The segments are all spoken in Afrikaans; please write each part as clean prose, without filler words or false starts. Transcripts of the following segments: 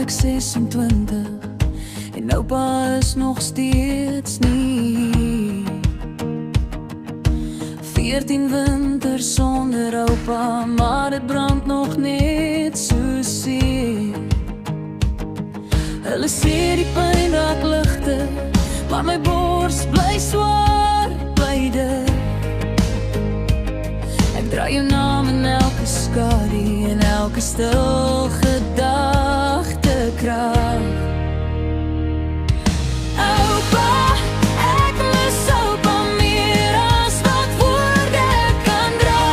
ek 26 en oupa is nog steeds nie. 14 winters sonder oupa, maar het brand nog net so seer. Hulle sê die pyn raak ligter, maar my bors bly swaar beide. Ek draai jou naam in elke skadu en elke stil gedagte krag. Oupa, ek mis oupa meer as wat woorde kan dra.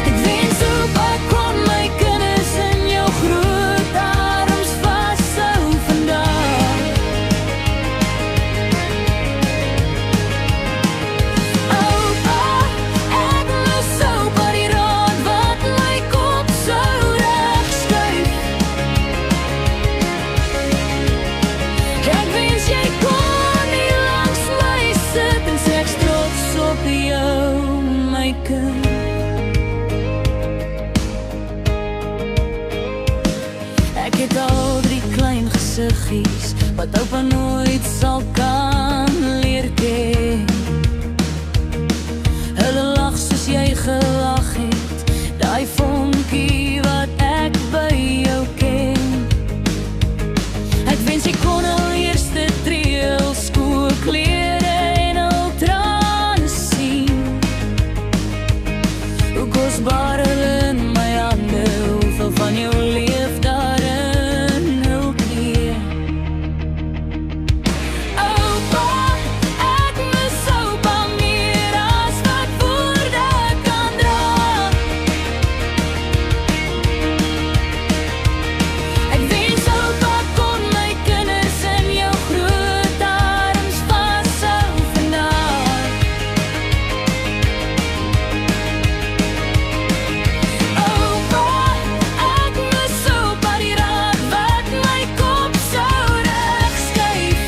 Ek wens oupa kon my kinders in jou groot arms vashou vandag. Oupa, ek mis oupa die raad wat my kop sou regskuif. Ek wens jy kon nie langs my sit en sê ek's trots op jou, my kind. Ek het al 3 klein gesiggies wat oupa nooit sal kan leer ken. Hulle lag soos jy gelag het, daai vonkie wat ek by jou ken. Ek wens jy kon al eerste treel, skoon klere en al trane sien. Hoe kosbaar hulle in my hande, hoeveel van jou leef daarin hul knie. Oupa, ek mis oupa meer as wat woorde kan dra. Ek wens oupa kon my kinders in jou groot arms vashou vandag. Oupa, ek mis oupa die raad wat my kop sou regskuif.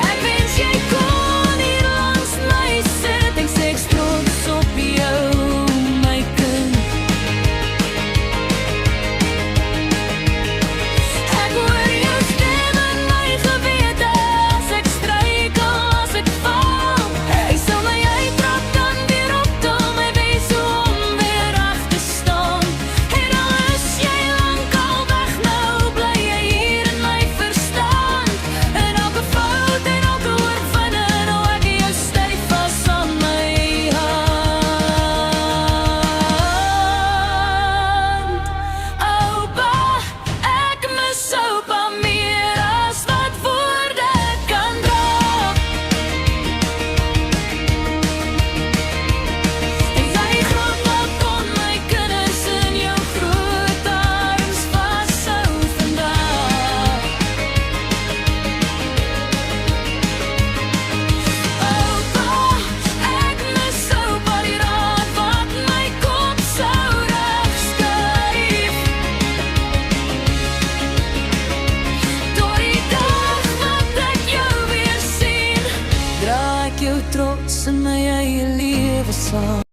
Ek wens jy kon hier langs my sit en sê ek's trots op jou, my kind. Ek hoor jou stem in my gewete as ek struikel, as ek val. Hy sal my uittrap, dan weer optel, my wens om weer af te staan. En al is jy lankal weg nou, bly jy hier in my verstand. En elke fout en elke oorwinning, hou ek jou styf vas aan my hand. Oupa, ek mis oupa meer as wat woorde kan dra. En jy groot maak kon my kinders in jou groot arms vashou vandag. Oupa, ek mis oupa die raad wat my kop sou regskuif. Tot die dag wat ek jou weer sien, dra ek jou trots in my eie lewe saam.